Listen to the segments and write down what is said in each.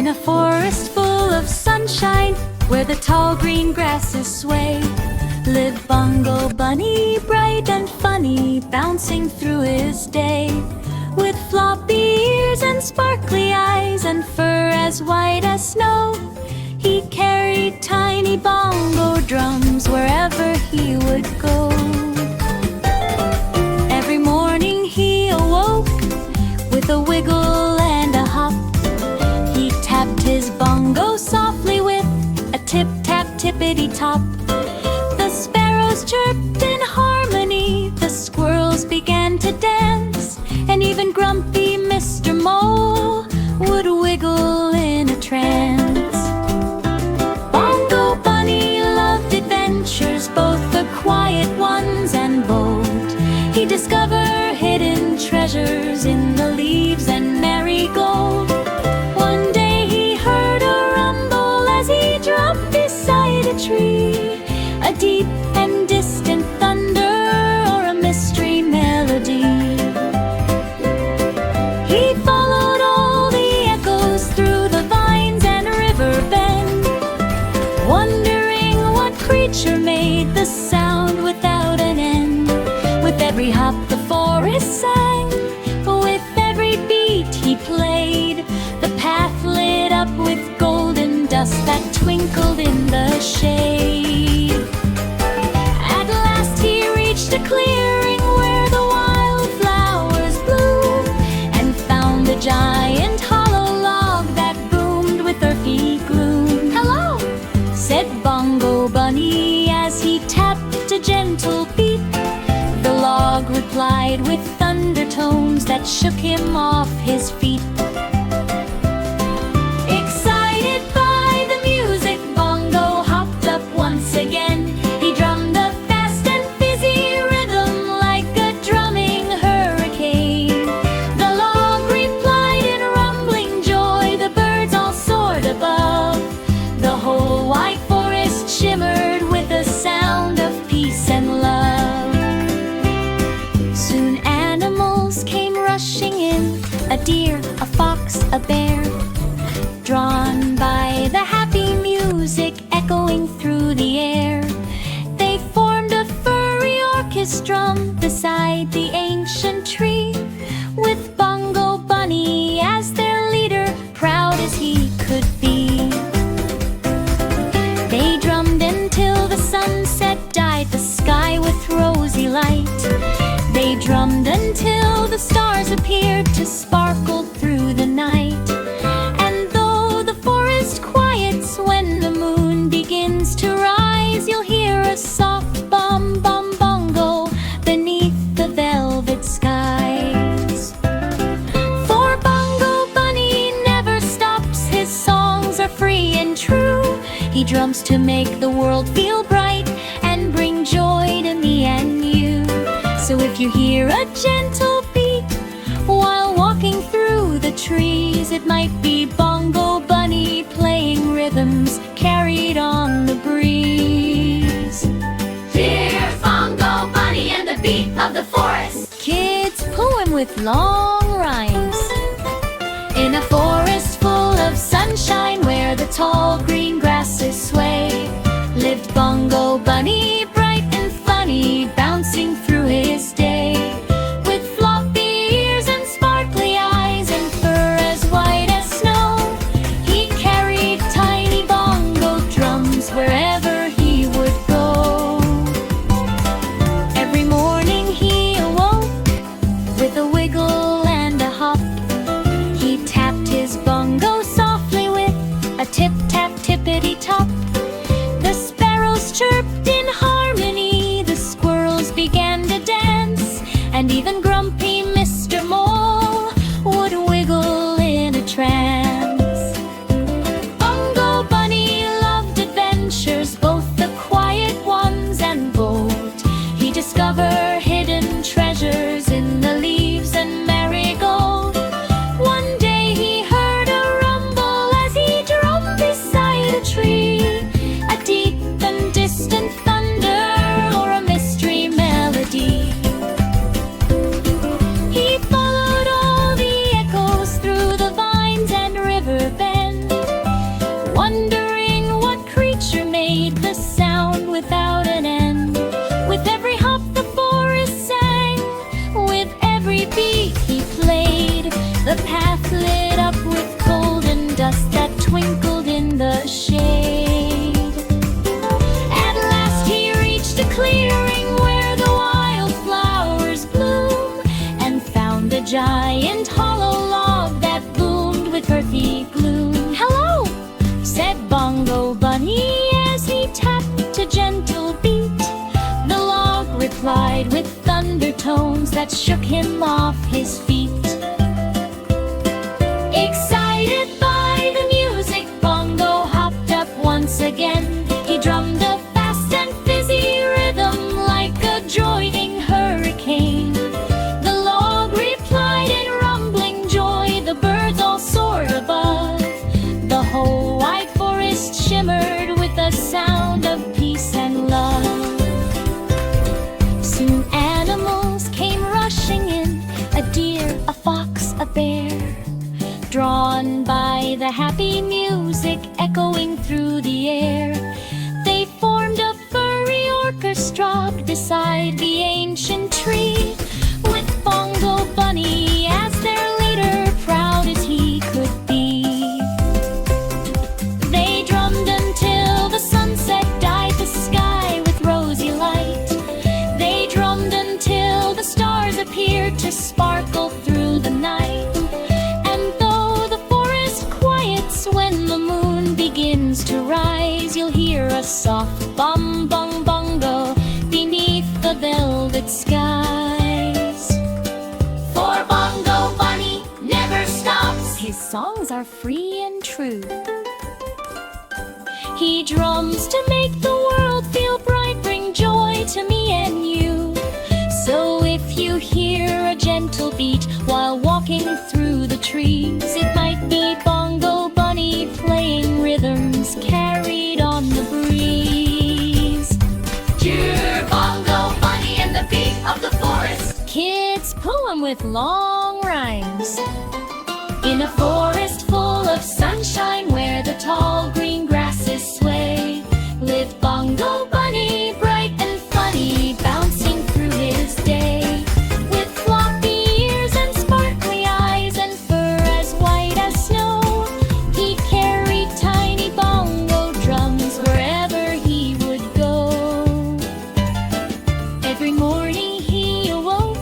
In a forest full of sunshine, where the tall green grasses sway, lived Bongo Bunny, bright and funny, bouncing through his day. With floppy ears and sparkly eyes and fur as white as snow, he carried tiny bongo drums wherever he would go. Every morning he awoke with a wiggle and a hop. He tapped his bongo softly with a tip-tap tippity-top. The sparrows chirped in harmony, the squirrels began to dance, and even grumpy Mr. Mole would wiggle in a trance. Bongo Bunny loved adventures, both the quiet ones and bold. He discovered hidden treasures in the leaves and marigold. One day he heard a rumble as he dropped beside a tree, a deep and distant thunder or a mystery melody. He followed all the echoes through the vines and river bend, wondering what creature made the sound without an end. With every hop the forest sang, with every beat he played, the path lit up with golden dust that twinkled in the shade. At last he reached a clearing where the wildflowers bloom, and found a giant hollow log that boomed with earthy gloom. "Hello," said Bongo Bunny as he tapped a gentle beat. The log replied with thunder tones that shook him off his feet. Excited by the music, Bongo hopped up once again. He drummed a fast and busy rhythm like a drumming hurricane. The log replied in rumbling joy, the birds all soared above. The whole wide forest shimmered with a sound of peace and love. Soon animals came rushing in, a deer, a fox, a bear, drawn by the happy music echoing through the air. They formed a furry orchestra beside the ancient tree, with Bongo Bunny as their leader, proud as he could be. They drummed until the sunset dyed the sky with rosy light. They drummed until the stars appeared to sparkle through the night. And though the forest quiets when the moon begins to rise, you'll hear a soft bum bum bongo beneath the velvet skies. For Bongo Bunny never stops, his songs are free and true. He drums to make the world feel bright and bring joy to me and you. So if you hear a gentle beat while walking through the trees, it might be Bongo Bunny playing rhythms carried on the breeze. Here's Bongo Bunny and the beat of the forest. Kids poem with long rhymes. In a forest full of sunshine where the tall green grasses sway, lived Bongo Bunny, bright and funny, bouncing through his day. With floppy ears and sparkly eyes and fur as white as snow, he carried tiny bongo drums wherever he would go. Every morning he awoke with a wiggle and a hop. He tapped his bongo softly with a tip-tap tippity-top. The sparrows chirped in harmony, the squirrels began to dance, and even grumpy Mr. Mole would wiggle in a trance. Bongo Bunny loved adventures, both the quiet ones and bold. He discovered hidden treasures in the leaves and marigold. One day he heard a rumble as he drummed beside a tree, a deep and distant thunder or a mystery melody. tones that shook him off his feet. Excited by the music, Bongo hopped up once again. He drummed a fast and fizzy rhythm like a joining hurricane. The log replied in rumbling joy, the birds all soared above. The whole wide forest shimmered with a sound of peace and love. Soon animals came rushing in, a deer, a fox, a bear, drawn by the happy music echoing through the air. They formed a furry orchestra beside the ancient tree, with Bongo Bunny as their leader, proud as he could be. They drummed until the sunset dyed the sky with rosy light. They drummed until the stars appeared to sparkle through the night. When the moon begins to rise, you'll hear a soft bum bum bongo beneath the velvet skies. For Bongo Bunny never stops. His songs are free and true. He drums to make the world feel bright, bring joy to me and you. So if you hear a gentle beat while walking through the trees, it might be Bongo Bunny playing rhythms carried on the breeze. Cheer, Bongo Bunny and the beat of the forest. Kids poem with long rhymes. In a forest full of sunshine where the tall green grasses sway, lived Bongo Bunny, bright and funny, bouncing through his day. With floppy ears and sparkly eyes and fur as white as snow, he carried tiny bongo drums wherever he would go. Every morning he awoke,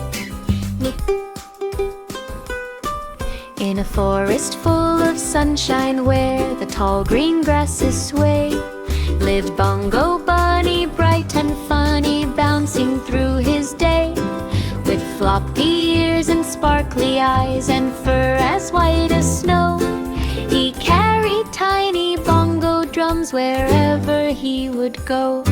in a forest full of sunshine where the tall green grasses sway, lived Bongo Bunny, bright and funny, bouncing through his day. With floppy ears and sparkly eyes and fur as white as snow, he carried tiny bongo drums wherever he would go.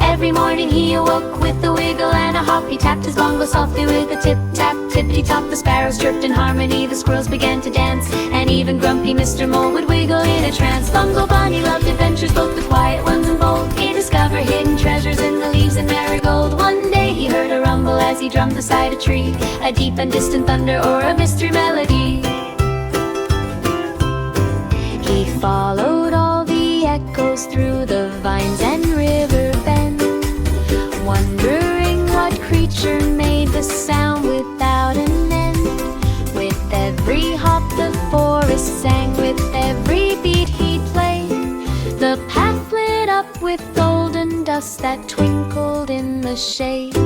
Every morning he awoke with a wiggle and a hop. He tapped his bongo softly with a tip-tap, tippity-top. The sparrows chirped in harmony, the squirrels began to dance, and even grumpy Mr. Mole would wiggle in a trance. Bongo Bunny loved adventures, both the quiet ones and bold. He discovered hidden treasures in the leaves and marigold. One day he heard a rumble as he drummed beside a tree, a deep and distant thunder or a mystery melody. He followed all the echoes through the vines and river bend, wondering what creature made the sound without an end. With every hop the forest sang, with every beat he played, the path lit up with golden dust that twinkled in the shade.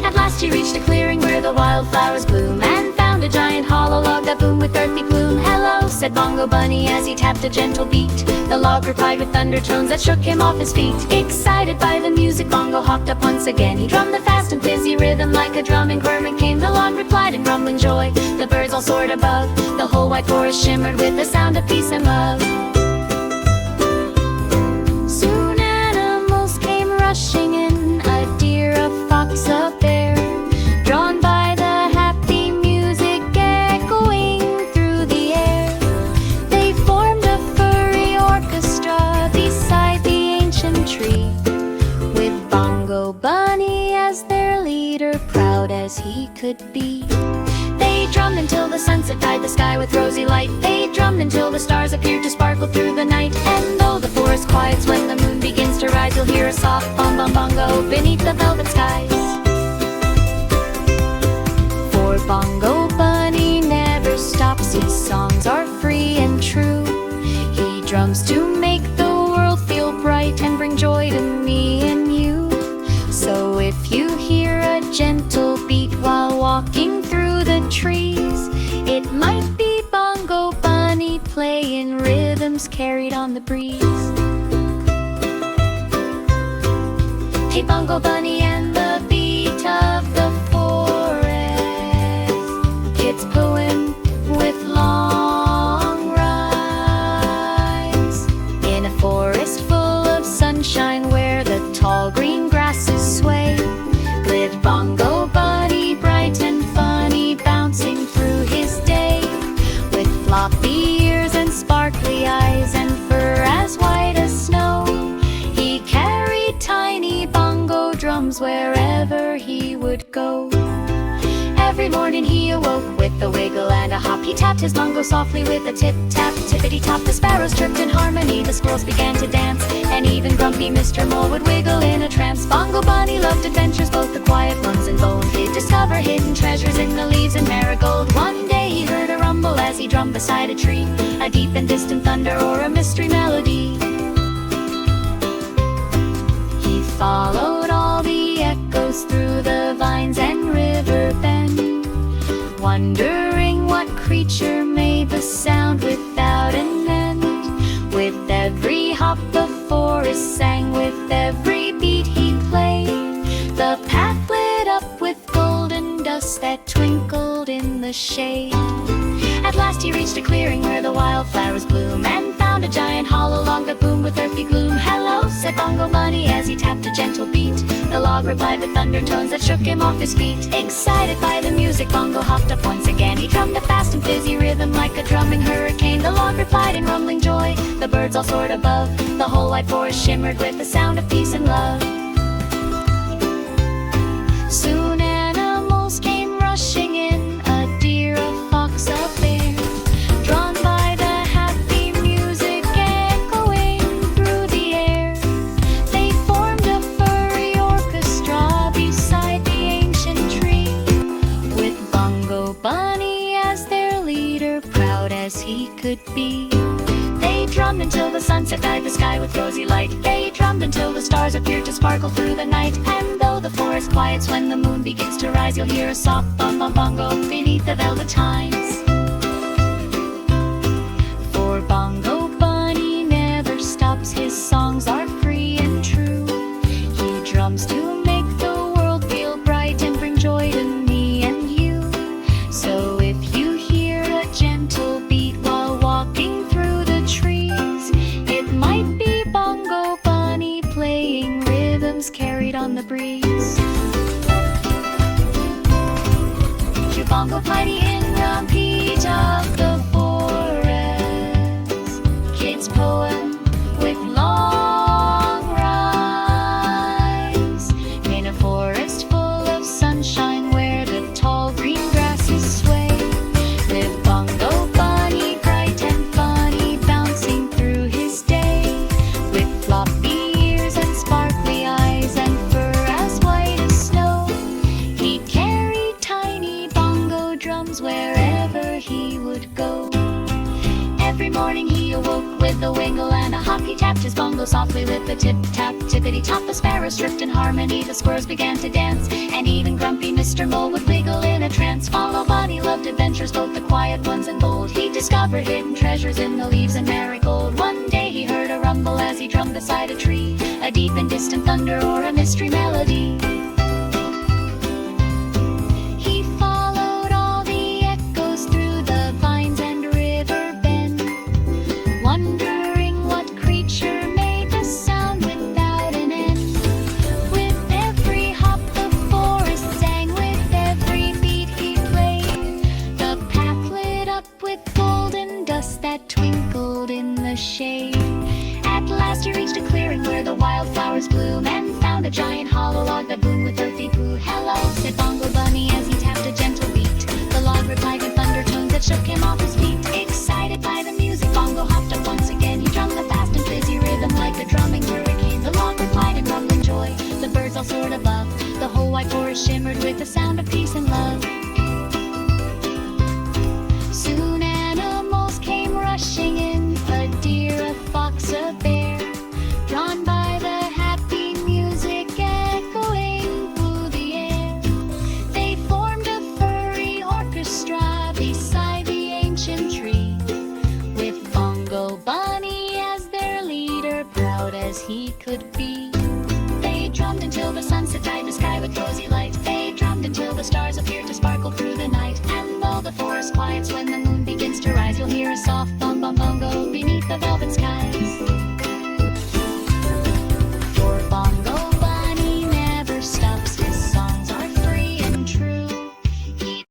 At last he reached a clearing where the wildflowers bloom, and found a giant hollow log that boomed with earthy gloom. "Hello," said Bongo Bunny as he tapped a gentle beat. The log replied with undertones that shook him off his feet. Excited by the music, Bongo hopped up once again. He drummed the fast and fizzy rhythm like a drumming vermin came. The log replied in rumbling joy, the birds all soared above. The whole wide forest shimmered with the sound of peace and love. Soon animals came rushing in, a deer, a fox, a bear, drawn by the happy music echoing through the air. They formed a furry orchestra beside the ancient tree, with Bongo Bunny as their leader, proud as he could be. They drummed until the sunset dyed the sky with rosy light. They drummed until the stars appeared to sparkle through the night. And though the forest quiets when the moon begins to rise, you'll hear a soft bum bum bongo beneath the velvet skies. For Bongo Bunny never stops, his songs are free and true. He drums to make the world feel bright and bring joy to me and you. So if you hear a gentle beat while walking through the trees, it might be Bongo Bunny playing rhythms carried on the breeze. Hey, Bongo Bunny and the beat of the Every morning he awoke with a wiggle and a hop. He tapped his bongo softly with a tip-tap, tippity-top. The sparrows chirped in harmony, the squirrels began to dance, and even grumpy Mr. Mole would wiggle in a trance. Bongo Bunny loved adventures, both the quiet ones and bold. He'd discover hidden treasures in the leaves and marigold. One day he heard a rumble as he drummed beside a tree, a deep and distant thunder or a mystery melody. He followed all the echoes through the vines and river bend, wondering what creature made the sound without an end. With every hop the forest sang, with every beat he played, the path lit up with golden dust that twinkled in the shade. At last he reached a clearing where the wildflowers bloom, and found a giant hollow log that boomed with earthy gloom. "Hello," said Bongo Bunny as he tapped a gentle beat. The log replied with thunder tones that shook him off his feet. Excited by the music, Bongo hopped up once again. He drummed a fast and fizzy rhythm like a drumming hurricane. The log replied in rumbling joy, the birds all soared above. The whole wide forest shimmered with the sound of peace and love. Soon animals came rushing in, a deer, a fox, a bear, drawn by the happy music echoing through the air. They formed a furry orchestra beside the ancient tree, with Bongo Bunny as their leader, proud as he could be. They drummed until the sunset dyed the sky with rosy light. They drummed until the stars appeared to sparkle through the night. And though the forest quiets when the moon begins to rise, you'll hear a soft bum bum bongo beneath the velvet tines. For Bongo Bunny never stops, his songs are free and true. He drums to make the world feel bright and bring joy to me and you. So if you hear a gentle beat while walking through the trees, it might be Bongo Bunny playing rhythms carried on the breeze. Bongo Bunny in the beat of the forest, kids' poem with long rhymes. In a forest full of sunshine where the tall green grasses sway, with Bongo Bunny bright and funny bouncing through his day, with floppy ears and sparkly eyes and fur as white as snow. He carried tiny drums wherever he would go. Every morning he awoke with a wiggle and a hop. He tapped his bongo softly with a tip-tap, tippity-top. The sparrows chirped in harmony, the squirrels began to dance, and even grumpy Mr. Mole would wiggle in a trance. Bongo Bunny loved adventures, both the quiet ones and bold. He discovered hidden treasures in the leaves and marigold. One day he heard a rumble as he drummed beside a tree, a deep and distant thunder or a mystery melody.